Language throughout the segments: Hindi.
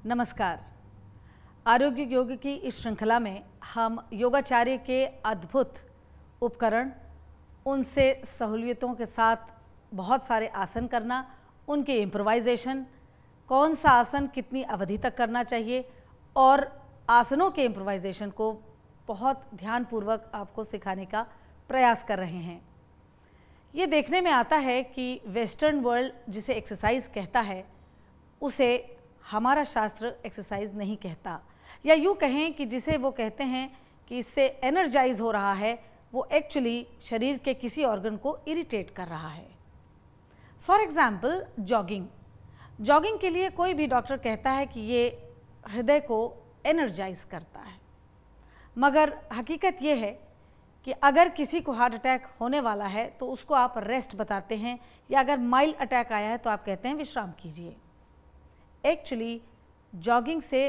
नमस्कार। आरोग्य योग की इस श्रृंखला में हम योगाचार्य के अद्भुत उपकरण, उनसे सहूलियतों के साथ बहुत सारे आसन करना, उनके इम्प्रोवाइजेशन, कौन सा आसन कितनी अवधि तक करना चाहिए और आसनों के इम्प्रोवाइजेशन को बहुत ध्यानपूर्वक आपको सिखाने का प्रयास कर रहे हैं। ये देखने में आता है कि वेस्टर्न वर्ल्ड जिसे एक्सरसाइज कहता है उसे हमारा शास्त्र एक्सरसाइज नहीं कहता, या यूँ कहें कि जिसे वो कहते हैं कि इससे एनर्जाइज हो रहा है, वो एक्चुअली शरीर के किसी ऑर्गन को इरिटेट कर रहा है। फॉर एग्जाम्पल जॉगिंग के लिए कोई भी डॉक्टर कहता है कि ये हृदय को एनर्जाइज करता है, मगर हकीकत ये है कि अगर किसी को हार्ट अटैक होने वाला है तो उसको आप रेस्ट बताते हैं, या अगर माइल्ड अटैक आया है तो आप कहते हैं विश्राम कीजिए। एक्चुअली जॉगिंग से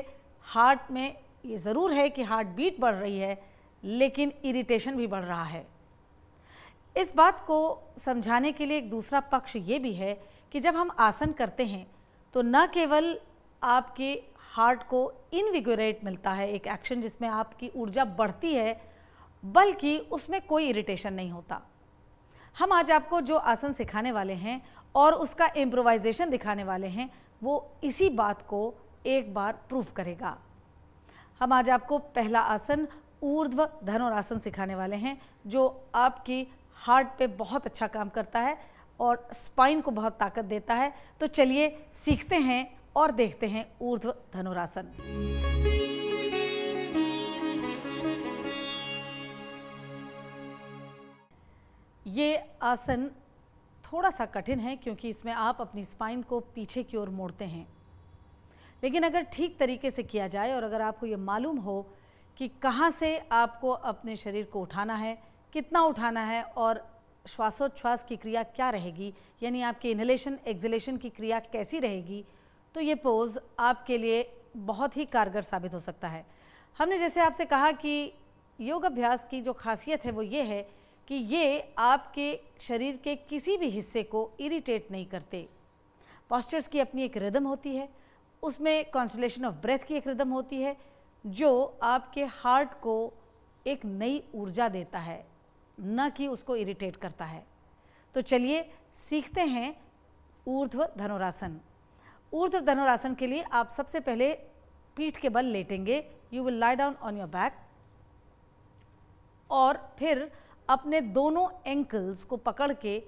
हार्ट में ये ज़रूर है कि हार्ट बीट बढ़ रही है, लेकिन इरिटेशन भी बढ़ रहा है। इस बात को समझाने के लिए एक दूसरा पक्ष ये भी है कि जब हम आसन करते हैं तो न केवल आपके हार्ट को इनविगोरेट मिलता है, एक एक्शन जिसमें आपकी ऊर्जा बढ़ती है, बल्कि उसमें कोई इरिटेशन नहीं होता। हम आज आपको जो आसन सिखाने वाले हैं और उसका इम्प्रोवाइजेशन दिखाने वाले हैं, वो इसी बात को एक बार प्रूव करेगा। हम आज आपको पहला आसन ऊर्ध्व धनुरासन सिखाने वाले हैं, जो आपकी हार्ट पे बहुत अच्छा काम करता है और स्पाइन को बहुत ताकत देता है। तो चलिए सीखते हैं और देखते हैं ऊर्ध्व धनुरासन। ये आसन थोड़ा सा कठिन है क्योंकि इसमें आप अपनी स्पाइन को पीछे की ओर मोड़ते हैं, लेकिन अगर ठीक तरीके से किया जाए और अगर आपको ये मालूम हो कि कहाँ से आपको अपने शरीर को उठाना है, कितना उठाना है और श्वासोच्छ्वास की क्रिया क्या रहेगी, यानी आपके इनहेलेशन एक्सहेलेशन की क्रिया कैसी रहेगी, तो ये पोज आपके लिए बहुत ही कारगर साबित हो सकता है। हमने जैसे आपसे कहा कि योग अभ्यास की जो खासियत है वो ये है कि ये आपके शरीर के किसी भी हिस्से को इरिटेट नहीं करते। पॉस्चर्स की अपनी एक रिदम होती है, उसमें कॉन्स्टलेशन ऑफ ब्रेथ की एक रिदम होती है, जो आपके हार्ट को एक नई ऊर्जा देता है, न कि उसको इरिटेट करता है। तो चलिए सीखते हैं ऊर्ध्व धनुरासन। ऊर्ध्व धनुरासन के लिए आप सबसे पहले पीठ के बल लेटेंगे। You will lie down on your back और फिर अपने दोनों एंकल्स को पकड़ के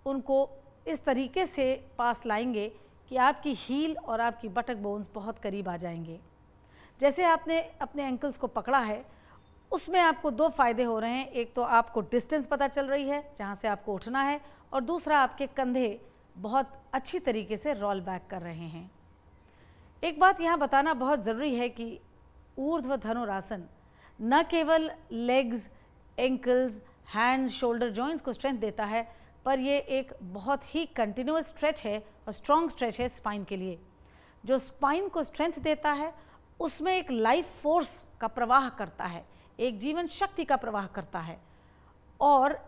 उनको इस तरीके से पास लाएंगे कि आपकी हील और आपकी बटक बोन्स बहुत करीब आ जाएंगे। जैसे आपने अपने एंकल्स को पकड़ा है, उसमें आपको दो फायदे हो रहे हैं। एक तो आपको डिस्टेंस पता चल रही है जहाँ से आपको उठना है, और दूसरा आपके कंधे बहुत अच्छी तरीके से रोल बैक कर रहे हैं। एक बात यहाँ बताना बहुत ज़रूरी है कि ऊर्ध्व धनुरासन न केवल legs, ankles, hands, shoulder joints को स्ट्रेंथ देता है, पर ये एक बहुत ही कंटिन्यूअस स्ट्रेच है और स्ट्रॉन्ग स्ट्रेच है स्पाइन के लिए। जो स्पाइन को स्ट्रेंथ देता है उसमें एक लाइफ फोर्स का प्रवाह करता है, एक जीवन शक्ति का प्रवाह करता है, और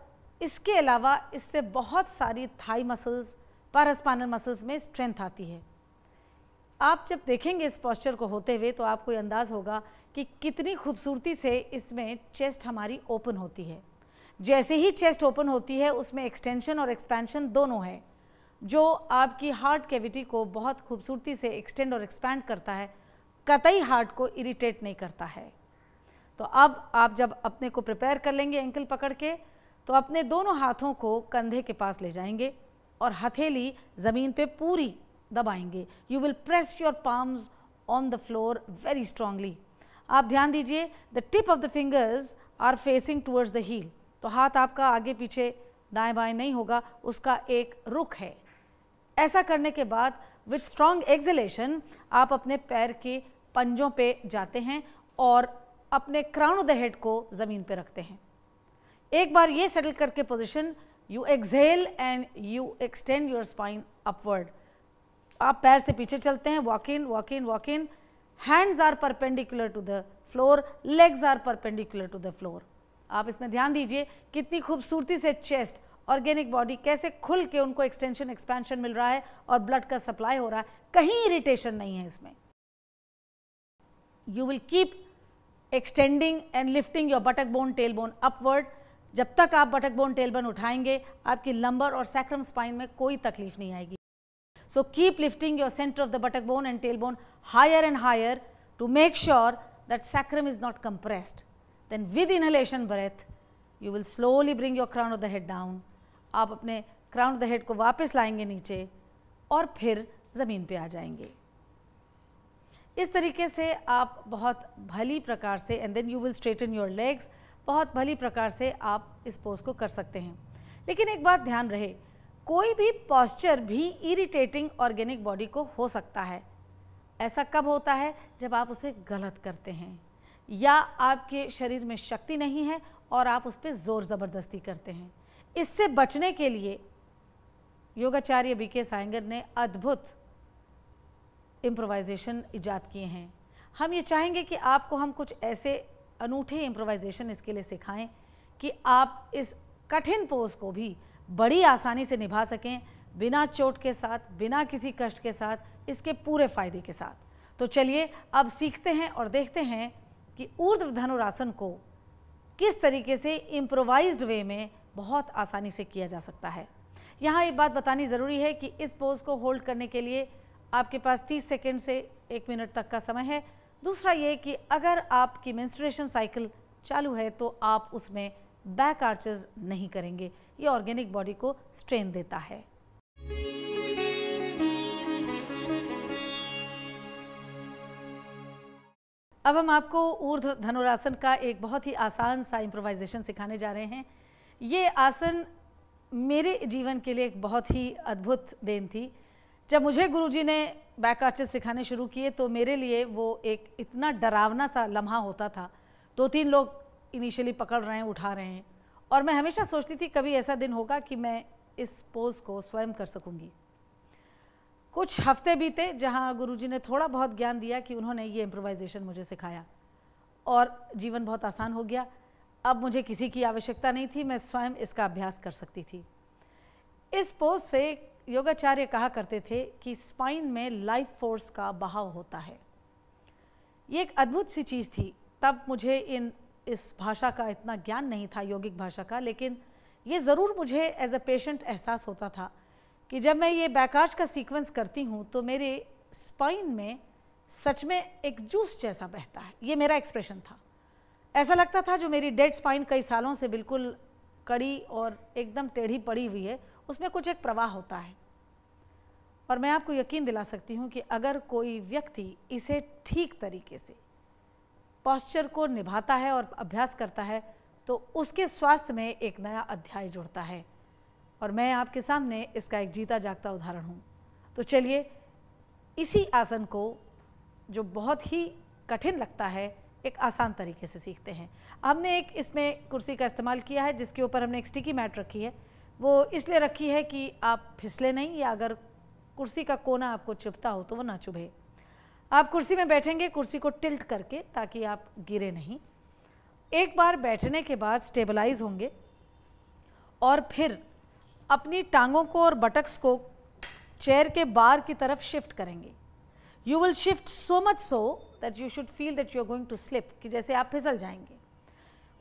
इसके अलावा इससे बहुत सारी थाई मसल्स, पैरास्पाइनल मसल्स में स्ट्रेंथ आती है। आप जब देखेंगे इस पोस्चर को होते हुए तो आपको ये अंदाज़ होगा कि कितनी खूबसूरती से इसमें चेस्ट हमारी ओपन होती है। जैसे ही चेस्ट ओपन होती है उसमें एक्सटेंशन और एक्सपेंशन दोनों है, जो आपकी हार्ट कैविटी को बहुत खूबसूरती से एक्सटेंड और एक्सपैंड करता है, कतई हार्ट को इरिटेट नहीं करता है। तो अब आप जब अपने को प्रिपेयर कर लेंगे एंकल पकड़ के, तो अपने दोनों हाथों को कंधे के पास ले जाएंगे और हथेली ज़मीन पे पूरी दबाएंगे। You will press your palms on the floor very strongly. आप ध्यान दीजिए, the tip of the fingers are facing towards the heel. तो हाथ आपका आगे पीछे दाएं बाएं नहीं होगा, उसका एक रुख है। ऐसा करने के बाद विथ स्ट्रॉन्ग एक्सहेलेशन आप अपने पैर के पंजों पे जाते हैं और अपने क्राउन ऑफ द हेड को ज़मीन पे रखते हैं। एक बार ये सेटल करके position, you exhale and you extend your spine upward. आप पैर से पीछे चलते हैं, walk in walk in walk in. Hands are perpendicular to the floor, legs are perpendicular to the floor. आप इसमें ध्यान दीजिए कितनी खूबसूरती से चेस्ट, ऑर्गेनिक बॉडी कैसे खुल के उनको एक्सटेंशन एक्सपेंशन मिल रहा है और ब्लड का सप्लाई हो रहा है, कहीं इरिटेशन नहीं है इसमें। You will keep extending and lifting your buttock bone tail bone upward. जब तक आप बटक बोन टेल बोन उठाएंगे आपकी लंबर और सैक्रम स्पाइन में कोई तकलीफ नहीं आएगी। So keep lifting your center of the buttock bone and tailbone higher and higher to make sure that sacrum is not compressed. Then with inhalation breath, you will slowly bring your crown of the head down. आप अपने crown of the head को वापस लाएंगे नीचे और फिर ज़मीन पे आ जाएंगे। इस तरीके से आप बहुत भली प्रकार से, and then you will straighten your legs, बहुत भली प्रकार से आप इस पोज को कर सकते हैं। लेकिन एक बात ध्यान रहे, कोई भी पॉस्चर भी इरिटेटिंग ऑर्गेनिक बॉडी को हो सकता है। ऐसा कब होता है? जब आप उसे गलत करते हैं या आपके शरीर में शक्ति नहीं है और आप उस पर ज़ोर ज़बरदस्ती करते हैं। इससे बचने के लिए योगाचार्य बीके सायंगर ने अद्भुत इम्प्रोवाइजेशन इजाद किए हैं। हम ये चाहेंगे कि आपको हम कुछ ऐसे अनूठे इम्प्रोवाइजेशन इसके लिए सिखाएं कि आप इस कठिन पोज को भी बड़ी आसानी से निभा सकें, बिना चोट के साथ, बिना किसी कष्ट के साथ, इसके पूरे फायदे के साथ। तो चलिए अब सीखते हैं और देखते हैं कि ऊर्ध्व धनुरासन को किस तरीके से इम्प्रोवाइज्ड वे में बहुत आसानी से किया जा सकता है। यहाँ एक बात बतानी ज़रूरी है कि इस पोज को होल्ड करने के लिए आपके पास 30 सेकेंड से 1 मिनट तक का समय है। दूसरा ये कि अगर आपकी मेंस्ट्रुएशन साइकिल चालू है तो आप उसमें बैक आर्चेस नहीं करेंगे। ये ऑर्गेनिक बॉडी को स्ट्रेन देता है। अब हम आपको ऊर्ध्व धनुरासन का एक बहुत ही आसान सा इम्प्रोवाइजेशन सिखाने जा रहे हैं। ये आसन मेरे जीवन के लिए एक बहुत ही अद्भुत देन थी। जब मुझे गुरुजी ने बैक आर्चेस सिखाने शुरू किए तो मेरे लिए वो एक इतना डरावना सा लम्हा होता था। 2-3 लोग इनिशियली पकड़ रहे हैं, उठा रहे हैं, और मैं हमेशा सोचती थी कभी ऐसा दिन होगा कि मैं इस पोज को स्वयं कर सकूंगी। कुछ हफ्ते बीते जहां गुरुजी ने थोड़ा बहुत ज्ञान दिया कि उन्होंने ये इम्प्रोवाइजेशन मुझे सिखाया और जीवन बहुत आसान हो गया। अब मुझे किसी की आवश्यकता नहीं थी, मैं स्वयं इसका अभ्यास कर सकती थी। इस पोज से योगाचार्य कहा करते थे कि स्पाइन में लाइफ फोर्स का बहाव होता है। ये एक अद्भुत सी चीज़ थी। तब मुझे इस भाषा का इतना ज्ञान नहीं था, योगिक भाषा का, लेकिन ये ज़रूर मुझे एज अ पेशेंट एहसास होता था कि जब मैं ये बैक आर्च का सीक्वेंस करती हूँ तो मेरे स्पाइन में सच में एक जूस जैसा बहता है। ये मेरा एक्सप्रेशन था। ऐसा लगता था जो मेरी डेड स्पाइन कई सालों से बिल्कुल कड़ी और एकदम टेढ़ी पड़ी हुई है, उसमें कुछ एक प्रवाह होता है। और मैं आपको यकीन दिला सकती हूँ कि अगर कोई व्यक्ति इसे ठीक तरीके से पॉस्चर को निभाता है और अभ्यास करता है तो उसके स्वास्थ्य में एक नया अध्याय जुड़ता है। और मैं आपके सामने इसका एक जीता जागता उदाहरण हूँ। तो चलिए इसी आसन को, जो बहुत ही कठिन लगता है, एक आसान तरीके से सीखते हैं। हमने एक इसमें कुर्सी का इस्तेमाल किया है जिसके ऊपर हमने एक स्टिकी मैट रखी है। वो इसलिए रखी है कि आप फिसले नहीं, या अगर कुर्सी का कोना आपको चुभता हो तो वो ना चुभे। आप कुर्सी में बैठेंगे कुर्सी को टिल्ट करके, ताकि आप गिरे नहीं। एक बार बैठने के बाद स्टेबलाइज होंगे और फिर अपनी टांगों को और बटक्स को चेयर के बार की तरफ शिफ्ट करेंगे। You will shift so much so that you should feel that you are going to slip, कि जैसे आप फिसल जाएंगे।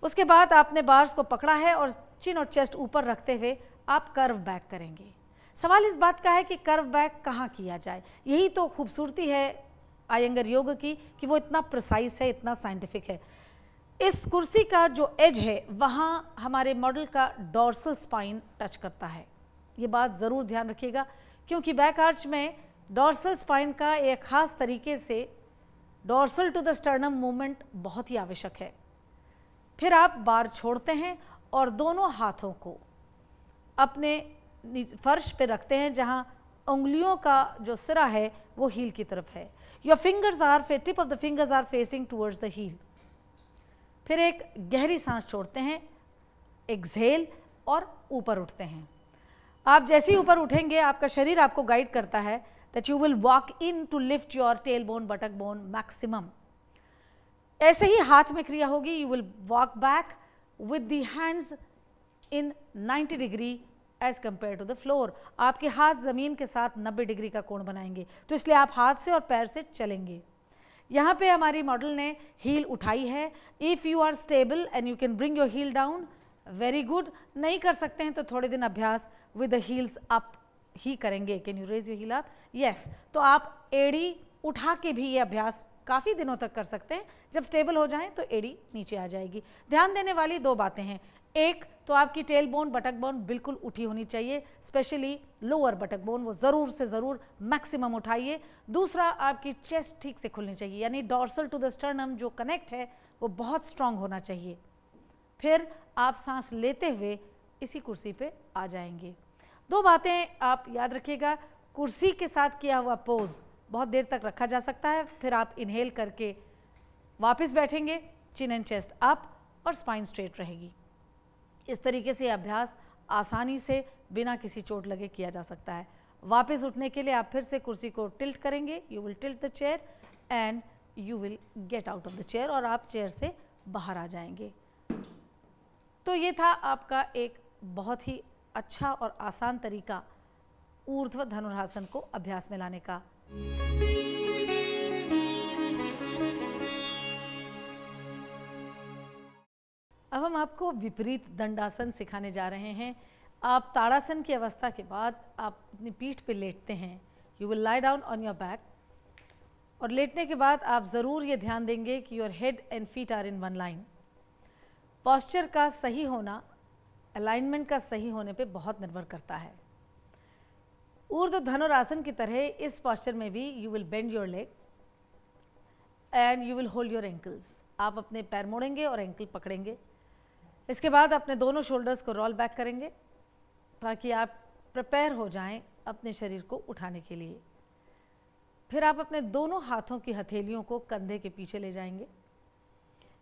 उसके बाद आपने बार्स को पकड़ा है और चिन और चेस्ट ऊपर रखते हुए आप कर्व बैक करेंगे। सवाल इस बात का है कि कर्व बैक कहाँ किया जाए। यही तो खूबसूरती है आयंगर योग की कि वो इतना प्रिसाइज है, इतना साइंटिफिक है। इस कुर्सी का जो एज है वहाँ हमारे मॉडल का डॉर्सल स्पाइन टच करता है। ये बात ज़रूर ध्यान रखिएगा, क्योंकि बैक आर्च में डॉर्सल स्पाइन का एक ख़ास तरीके से dorsal to the sternum movement बहुत ही आवश्यक है। फिर आप बार छोड़ते हैं और दोनों हाथों को अपने फर्श पे रखते हैं, जहाँ उंगलियों का जो सिरा है वो हील की तरफ है। Your fingers are tip of the fingers are facing towards the heel. फिर एक गहरी सांस छोड़ते हैं, एक्सहेल, और ऊपर उठते हैं। आप जैसे ही ऊपर उठेंगे आपका शरीर आपको गाइड करता है that you will walk in to lift your tail bone, buttock bone maximum. ऐसे ही हाथ में क्रिया होगी। You will walk back with the hands in 90 degree as compare to the floor. आपके हाथ जमीन के साथ 90 डिग्री का कोण बनाएंगे, तो इसलिए आप हाथ से और पैर से चलेंगे। यहाँ पे हमारी मॉडल ने हील उठाई है। If you are stable and you can bring your heel down, very good. नहीं कर सकते हैं तो थोड़े दिन अभ्यास विद द हील्स अप ही करेंगे। Can you raise your heel up? Yes. तो आप एड़ी उठा के भी ये अभ्यास काफ़ी दिनों तक कर सकते हैं। जब स्टेबल हो जाएं तो एड़ी नीचे आ जाएगी। ध्यान देने वाली दो बातें हैं। एक तो आपकी टेल बोन, बटक बोन बिल्कुल उठी होनी चाहिए, स्पेशली लोअर बटक बोन, वो ज़रूर से ज़रूर मैक्सिमम उठाइए। दूसरा, आपकी चेस्ट ठीक से खुलनी चाहिए, यानी डॉर्सल टू द स्टर्नम जो कनेक्ट है वो बहुत स्ट्रांग होना चाहिए। फिर आप सांस लेते हुए इसी कुर्सी पे आ जाएंगे। दो बातें आप याद रखिएगा। कुर्सी के साथ किया हुआ पोज बहुत देर तक रखा जा सकता है। फिर आप इनहेल करके वापस बैठेंगे, चिन एंड चेस्ट अप और स्पाइन स्ट्रेट रहेगी। इस तरीके से अभ्यास आसानी से बिना किसी चोट लगे किया जा सकता है। वापस उठने के लिए आप फिर से कुर्सी को टिल्ट करेंगे। You will tilt the chair and you will get out of the chair, और आप चेयर से बाहर आ जाएंगे। तो ये था आपका एक बहुत ही अच्छा और आसान तरीका ऊर्ध्व धनुरासन को अभ्यास में लाने का। अब हम आपको विपरीत दंडासन सिखाने जा रहे हैं। आप ताड़ासन की अवस्था के बाद आप अपनी पीठ पे लेटते हैं। You will lie down on your back, और लेटने के बाद आप ज़रूर ये ध्यान देंगे कि your head and feet are in one line. Posture का सही होना, अलाइनमेंट का सही होने पे बहुत निर्भर करता है। ऊर्ध्व धनुरासन की तरह इस पॉस्चर में भी you will bend your leg and you will hold your ankles. आप अपने पैर मोड़ेंगे और एंकल पकड़ेंगे। इसके बाद अपने दोनों शोल्डर्स को रोल बैक करेंगे ताकि आप प्रिपेयर हो जाएं अपने शरीर को उठाने के लिए। फिर आप अपने दोनों हाथों की हथेलियों को कंधे के पीछे ले जाएंगे,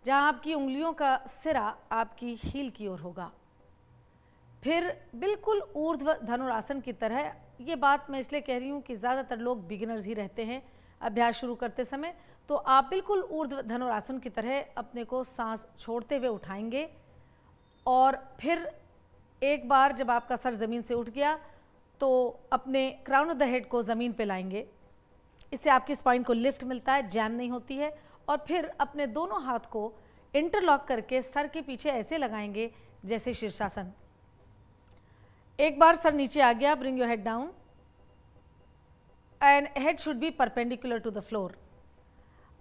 जहां आपकी उंगलियों का सिरा आपकी हील की ओर होगा। फिर बिल्कुल ऊर्ध्व धनुरासन की तरह, ये बात मैं इसलिए कह रही हूँ कि ज़्यादातर लोग बिगिनर्स ही रहते हैं अभ्यास शुरू करते समय, तो आप बिल्कुल ऊर्ध्व धनुरासन की तरह अपने को सांस छोड़ते हुए उठाएंगे। और फिर एक बार जब आपका सर ज़मीन से उठ गया तो अपने क्राउन ऑफ द हेड को ज़मीन पे लाएंगे। इससे आपकी स्पाइन को लिफ्ट मिलता है, जैम नहीं होती है। और फिर अपने दोनों हाथ को इंटरलॉक करके सर के पीछे ऐसे लगाएंगे जैसे शीर्षासन। एक बार सर नीचे आ गया, bring your head down and head should be perpendicular to the floor.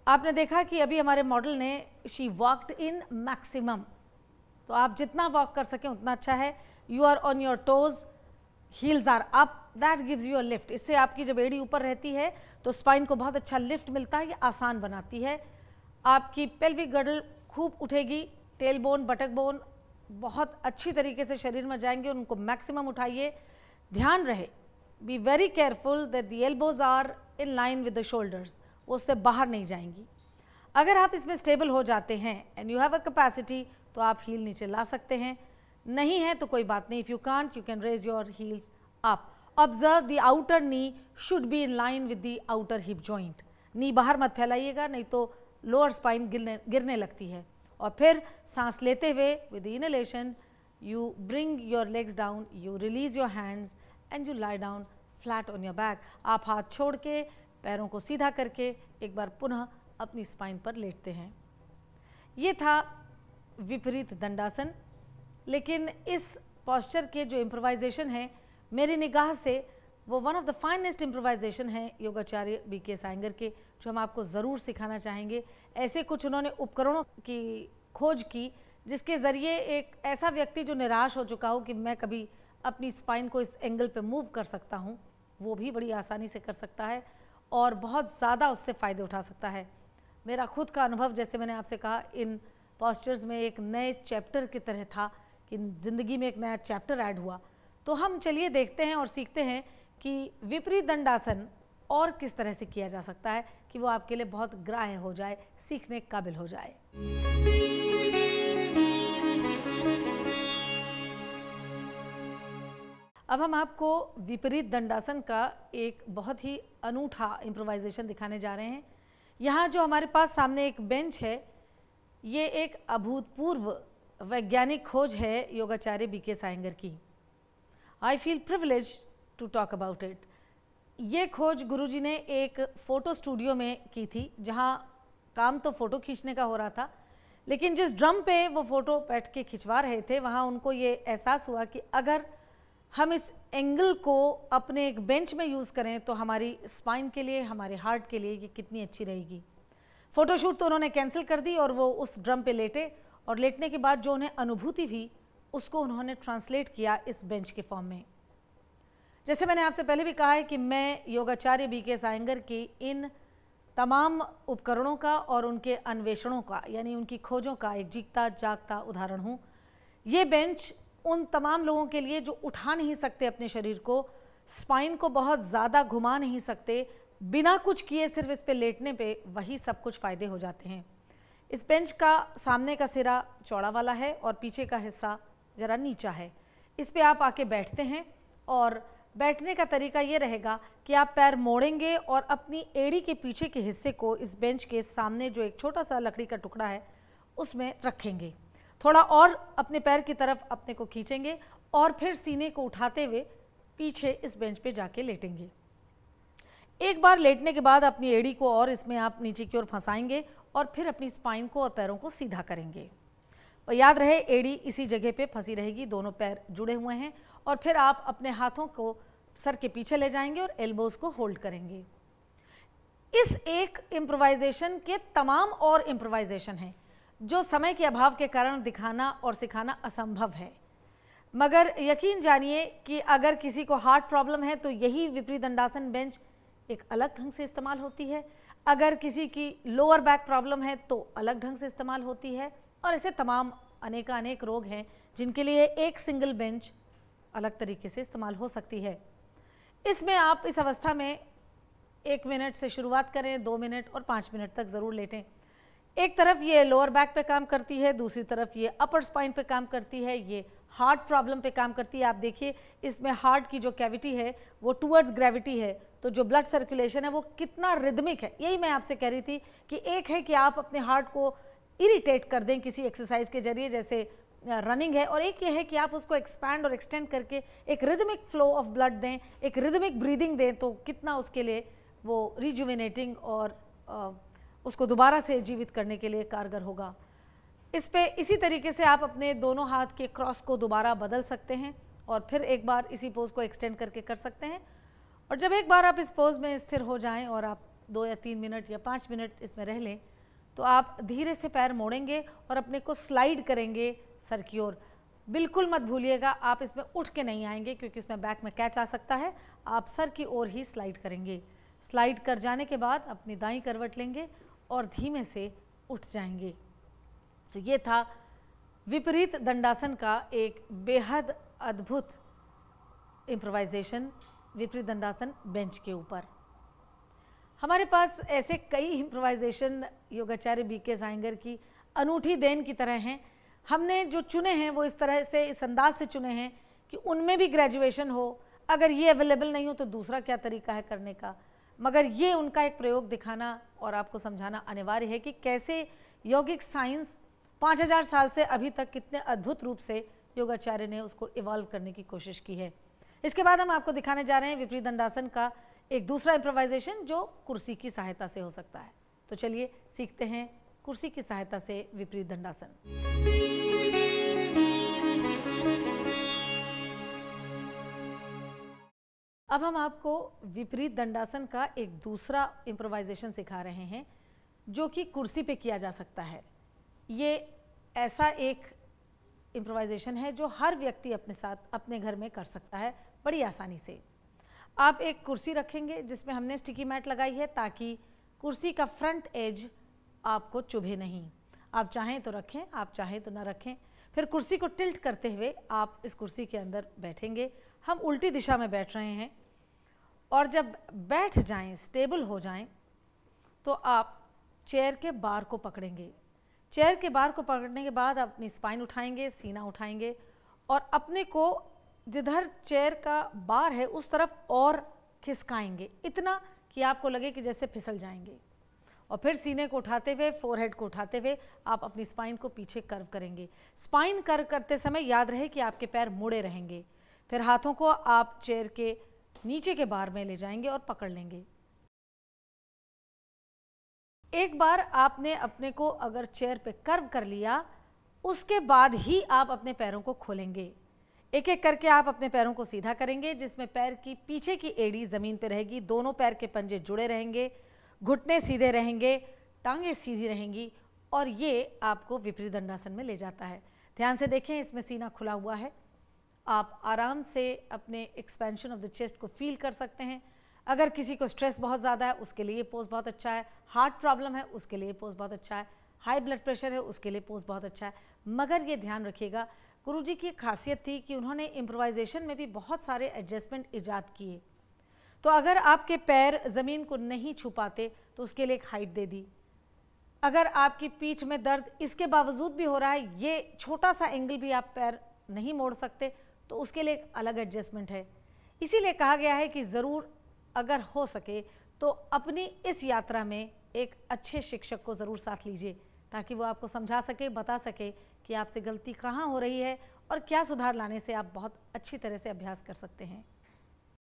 आपने देखा कि अभी हमारे मॉडल ने शी वॉक्ड इन मैक्सिमम, तो आप जितना वॉक कर सकें उतना अच्छा है। You are on your toes, heels are up, that gives you a lift. इससे आपकी जब एड़ी ऊपर रहती है तो स्पाइन को बहुत अच्छा लिफ्ट मिलता है, ये आसान बनाती है। आपकी पेल्विक गर्डल खूब उठेगी, टेल बोन, बटक बोन बहुत अच्छी तरीके से शरीर में जाएंगे, उनको मैक्सिमम उठाइए। ध्यान रहे, be very careful that the elbows are in line with the shoulders, वो उससे बाहर नहीं जाएंगी। अगर आप इसमें स्टेबल हो जाते हैं and you have a capacity तो आप हील नीचे ला सकते हैं, नहीं है तो कोई बात नहीं। If you can't you can raise your heels up. Observe the outer knee should be in line with the outer hip joint. Knee बाहर मत फैलाइएगा, नहीं तो लोअर स्पाइन गिरने लगती है। और फिर सांस लेते हुए with inhalation you bring your legs down, you release your hands and you lie down flat on your back. आप हाथ छोड़ के पैरों को सीधा करके एक बार पुनः अपनी स्पाइन पर लेटते हैं। ये था विपरीत दंडासन। लेकिन इस पोस्चर के जो इम्प्रोवाइजेशन है मेरी निगाह से वो one of the finest improvisation है योगाचार्य बीके सायंगर के, जो हम आपको ज़रूर सिखाना चाहेंगे। ऐसे कुछ उन्होंने उपकरणों की खोज की जिसके ज़रिए एक ऐसा व्यक्ति जो निराश हो चुका हो कि मैं कभी अपनी स्पाइन को इस एंगल पे मूव कर सकता हूँ, वो भी बड़ी आसानी से कर सकता है और बहुत ज़्यादा उससे फ़ायदे उठा सकता है। मेरा खुद का अनुभव, जैसे मैंने आपसे कहा, इन पॉस्चर्स में एक नए चैप्टर की तरह था कि ज़िंदगी में एक नया चैप्टर ऐड हुआ। तो हम चलिए देखते हैं और सीखते हैं कि विपरीत दंडासन और किस तरह से किया जा सकता है कि वो आपके लिए बहुत ग्राह्य हो जाए, सीखने के काबिल हो जाए। अब हम आपको विपरीत दंडासन का एक बहुत ही अनूठा इम्प्रोवाइजेशन दिखाने जा रहे हैं। यहाँ जो हमारे पास सामने एक बेंच है, ये एक अभूतपूर्व वैज्ञानिक खोज है योगाचार्य बीके सायंगर की। I feel privilege to talk about it. ये खोज गुरुजी ने एक फ़ोटो स्टूडियो में की थी, जहाँ काम तो फ़ोटो खींचने का हो रहा था, लेकिन जिस ड्रम पे वो फ़ोटो बैठ के खिंचवा रहे थे वहाँ उनको ये एहसास हुआ कि अगर हम इस एंगल को अपने एक बेंच में यूज़ करें तो हमारी स्पाइन के लिए, हमारे हार्ट के लिए ये कितनी अच्छी रहेगी। फ़ोटोशूट तो उन्होंने कैंसिल कर दी और वो उस ड्रम पे लेटे, और लेटने के बाद जो उन्हें अनुभूति हुई उसको उन्होंने ट्रांसलेट किया इस बेंच के फॉर्म में। जैसे मैंने आपसे पहले भी कहा है कि मैं योगाचार्य बीके सायंगर की इन तमाम उपकरणों का और उनके अन्वेषणों का, यानी उनकी खोजों का एक जीता जागता उदाहरण हूँ। ये बेंच उन तमाम लोगों के लिए जो उठा नहीं सकते अपने शरीर को, स्पाइन को बहुत ज़्यादा घुमा नहीं सकते, बिना कुछ किए सिर्फ इस पे लेटने पे वही सब कुछ फ़ायदे हो जाते हैं। इस बेंच का सामने का सिरा चौड़ा वाला है और पीछे का हिस्सा ज़रा नीचा है। इस पे आप आके बैठते हैं और बैठने का तरीका ये रहेगा कि आप पैर मोड़ेंगे और अपनी एड़ी के पीछे के हिस्से को इस बेंच के सामने जो एक छोटा सा लकड़ी का टुकड़ा है उसमें रखेंगे। थोड़ा और अपने पैर की तरफ अपने को खींचेंगे और फिर सीने को उठाते हुए पीछे इस बेंच पे जाके लेटेंगे। एक बार लेटने के बाद अपनी एड़ी को और इसमें आप नीचे की ओर फंसाएंगे और फिर अपनी स्पाइन को और पैरों को सीधा करेंगे। और याद रहे एड़ी इसी जगह पे फंसी रहेगी, दोनों पैर जुड़े हुए हैं। और फिर आप अपने हाथों को सर के पीछे ले जाएंगे और एल्बोज को होल्ड करेंगे। इस एक इम्प्रोवाइजेशन के तमाम और इम्प्रोवाइजेशन हैं जो समय के अभाव के कारण दिखाना और सिखाना असंभव है, मगर यकीन जानिए कि अगर किसी को हार्ट प्रॉब्लम है तो यही विपरीत दंडासन बेंच एक अलग ढंग से इस्तेमाल होती है। अगर किसी की लोअर बैक प्रॉब्लम है तो अलग ढंग से इस्तेमाल होती है, और ऐसे तमाम अनेक रोग हैं जिनके लिए एक सिंगल बेंच अलग तरीके से इस्तेमाल हो सकती है। इसमें आप इस अवस्था में 1 मिनट से शुरुआत करें, 2 मिनट और 5 मिनट तक ज़रूर लेटें। एक तरफ ये लोअर बैक पे काम करती है, दूसरी तरफ ये अपर स्पाइन पे काम करती है, ये हार्ट प्रॉब्लम पे काम करती है। आप देखिए इसमें हार्ट की जो कैविटी है वो टूवर्ड्स ग्रेविटी है, तो जो ब्लड सर्कुलेशन है वो कितना रिदमिक है। यही मैं आपसे कह रही थी कि एक है कि आप अपने हार्ट को इरिटेट कर दें किसी एक्सरसाइज के जरिए, जैसे रनिंग है, और एक ये है कि आप उसको एक्सपैंड और एक्सटेंड करके एक रिदमिक फ्लो ऑफ ब्लड दें, एक रिदमिक ब्रीदिंग दें, तो कितना उसके लिए वो रिजुविनेटिंग और उसको दोबारा से जीवित करने के लिए कारगर होगा। इस पे इसी तरीके से आप अपने दोनों हाथ के क्रॉस को दोबारा बदल सकते हैं और फिर एक बार इसी पोज को एक्सटेंड करके कर सकते हैं। और जब एक बार आप इस पोज में स्थिर हो जाएं और आप 2 या 3 मिनट या 5 मिनट इसमें रह लें, तो आप धीरे से पैर मोड़ेंगे और अपने को स्लाइड करेंगे सर की ओर। बिल्कुल मत भूलिएगा आप इसमें उठ के नहीं आएंगे क्योंकि इसमें बैक में कैच आ सकता है। आप सर की ओर ही स्लाइड करेंगे। स्लाइड कर जाने के बाद अपनी दाईं करवट लेंगे और धीमे से उठ जाएंगे। तो ये था विपरीत दंडासन का एक बेहद अद्भुत इम्प्रोवाइजेशन, विपरीत दंडासन बेंच के ऊपर। हमारे पास ऐसे कई इम्प्रोवाइजेशन योगाचार्य बीके सायंगर की अनूठी देन की तरह हैं। हमने जो चुने हैं वो इस तरह से, इस अंदाज से चुने हैं कि उनमें भी ग्रेजुएशन हो। अगर ये अवेलेबल नहीं हो तो दूसरा क्या तरीका है करने का, मगर ये उनका एक प्रयोग दिखाना और आपको समझाना अनिवार्य है कि कैसे यौगिक साइंस 5000 साल से अभी तक कितने अद्भुत रूप से योगाचार्य ने उसको इवॉल्व करने की कोशिश की है। इसके बाद हम आपको दिखाने जा रहे हैं विपरीत दंडासन का एक दूसरा इम्प्रोवाइजेशन जो कुर्सी की सहायता से हो सकता है। तो चलिए सीखते हैं कुर्सी की सहायता से विपरीत दंडासन। अब हम आपको विपरीत दंडासन का एक दूसरा इम्प्रोवाइजेशन सिखा रहे हैं जो कि कुर्सी पे किया जा सकता है। ये ऐसा एक इम्प्रोवाइजेशन है जो हर व्यक्ति अपने साथ अपने घर में कर सकता है बड़ी आसानी से। आप एक कुर्सी रखेंगे जिसमें हमने स्टिकी मैट लगाई है ताकि कुर्सी का फ्रंट एज आपको चुभे नहीं। आप चाहें तो रखें, आप चाहें तो ना रखें। फिर कुर्सी को टिल्ट करते हुए आप इस कुर्सी के अंदर बैठेंगे। हम उल्टी दिशा में बैठ रहे हैं और जब बैठ जाएं, स्टेबल हो जाएं, तो आप चेयर के बार को पकड़ेंगे। चेयर के बार को पकड़ने के बाद आप अपनी स्पाइन उठाएंगे, सीना उठाएंगे और अपने को जिधर चेयर का बार है उस तरफ और खिसकाएंगे, इतना कि आपको लगे कि जैसे फिसल जाएंगे। और फिर सीने को उठाते हुए, फोरहेड को उठाते हुए आप अपनी स्पाइन को पीछे कर्व करेंगे। स्पाइन कर्व करते समय याद रहे कि आपके पैर मुड़े रहेंगे। फिर हाथों को आप चेयर के नीचे के बार में ले जाएंगे और पकड़ लेंगे। एक बार आपने अपने को अगर चेयर पे कर्व कर लिया, उसके बाद ही आप अपने पैरों को खोलेंगे। एक एक करके आप अपने पैरों को सीधा करेंगे, जिसमें पैर की पीछे की एड़ी जमीन पे रहेगी, दोनों पैर के पंजे जुड़े रहेंगे, घुटने सीधे रहेंगे, टांगे सीधी रहेंगी और ये आपको विपरीत दंडासन में ले जाता है। ध्यान से देखें, इसमें सीना खुला हुआ है। आप आराम से अपने एक्सपेंशन ऑफ द चेस्ट को फील कर सकते हैं। अगर किसी को स्ट्रेस बहुत ज़्यादा है उसके लिए ये पोज बहुत अच्छा है, हार्ट प्रॉब्लम है उसके लिए पोज बहुत अच्छा है, हाई ब्लड प्रेशर है उसके लिए पोज बहुत अच्छा है। मगर ये ध्यान रखिएगा, गुरुजी की खासियत थी कि उन्होंने इम्प्रोवाइजेशन में भी बहुत सारे एडजस्टमेंट ईजाद किए। तो अगर आपके पैर ज़मीन को नहीं छू पाते तो उसके लिए एक हाइट दे दी। अगर आपकी पीठ में दर्द इसके बावजूद भी हो रहा है, ये छोटा सा एंगल भी आप पैर नहीं मोड़ सकते, तो उसके लिए एक अलग एडजस्टमेंट है। इसीलिए कहा गया है कि ज़रूर अगर हो सके तो अपनी इस यात्रा में एक अच्छे शिक्षक को ज़रूर साथ लीजिए ताकि वो आपको समझा सके, बता सके कि आपसे गलती कहाँ हो रही है और क्या सुधार लाने से आप बहुत अच्छी तरह से अभ्यास कर सकते हैं।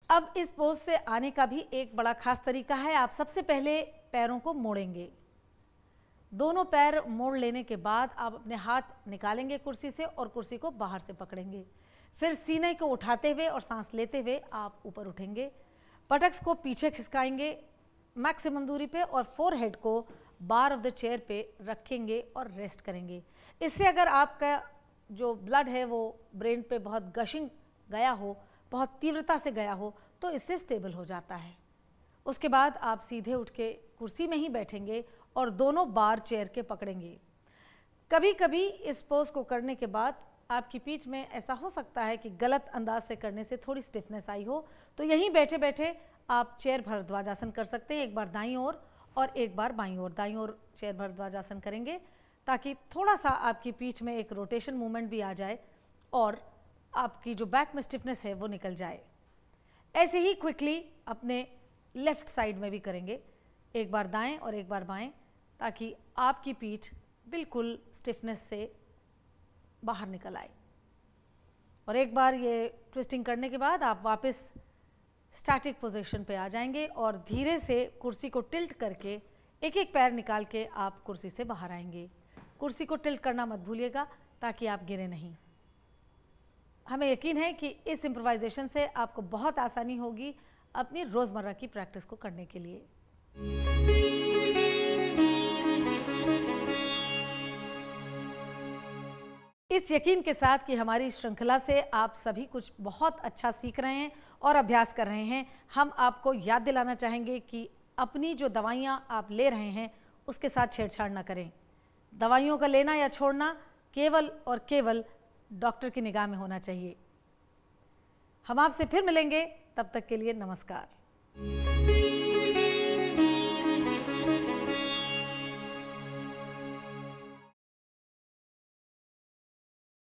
अब इस पोज से आने का भी एक बड़ा खास तरीका है। आप सबसे पहले पैरों को मोड़ेंगे। दोनों पैर मोड़ लेने के बाद आप अपने हाथ निकालेंगे कुर्सी से और कुर्सी को बाहर से पकड़ेंगे। फिर सीने को उठाते हुए और सांस लेते हुए आप ऊपर उठेंगे। बटक्स को पीछे खिसकाएंगे मैक्सिमम दूरी पे और फोरहेड को बार ऑफ द चेयर पे रखेंगे और रेस्ट करेंगे। इससे अगर आपका जो ब्लड है वो ब्रेन पे बहुत गशिंग गया हो, बहुत तीव्रता से गया हो, तो इससे स्टेबल हो जाता है। उसके बाद आप सीधे उठ के कुर्सी में ही बैठेंगे और दोनों बार चेयर के पकड़ेंगे। कभी कभी इस पोज को करने के बाद आपकी पीठ में ऐसा हो सकता है कि गलत अंदाज से करने से थोड़ी स्टिफनेस आई हो, तो यहीं बैठे बैठे आप चेयर भरद्वाजासन कर सकते हैं। एक बार दाईं ओर और एक बार बाईं ओर। दाईं ओर चेयर भरद्वाजासन करेंगे ताकि थोड़ा सा आपकी पीठ में एक रोटेशन मूवमेंट भी आ जाए और आपकी जो बैक में स्टिफनेस है वो निकल जाए। ऐसे ही क्विकली अपने लेफ्ट साइड में भी करेंगे, एक बार दाएं और एक बार बाएं, ताकि आपकी पीठ बिल्कुल स्टिफनेस से बाहर निकल आए। और एक बार ये ट्विस्टिंग करने के बाद आप वापस स्टैटिक पोजीशन पे आ जाएंगे और धीरे से कुर्सी को टिल्ट करके एक एक पैर निकाल के आप कुर्सी से बाहर आएंगे। कुर्सी को टिल्ट करना मत भूलिएगा ताकि आप गिरे नहीं। हमें यकीन है कि इस इम्प्रोवाइजेशन से आपको बहुत आसानी होगी अपनी रोज़मर्रा की प्रैक्टिस को करने के लिए। इस यकीन के साथ कि हमारी श्रृंखला से आप सभी कुछ बहुत अच्छा सीख रहे हैं और अभ्यास कर रहे हैं, हम आपको याद दिलाना चाहेंगे कि अपनी जो दवाइयाँ आप ले रहे हैं उसके साथ छेड़छाड़ ना करें। दवाइयों का लेना या छोड़ना केवल और केवल डॉक्टर की निगाह में होना चाहिए। हम आपसे फिर मिलेंगे, तब तक के लिए नमस्कार।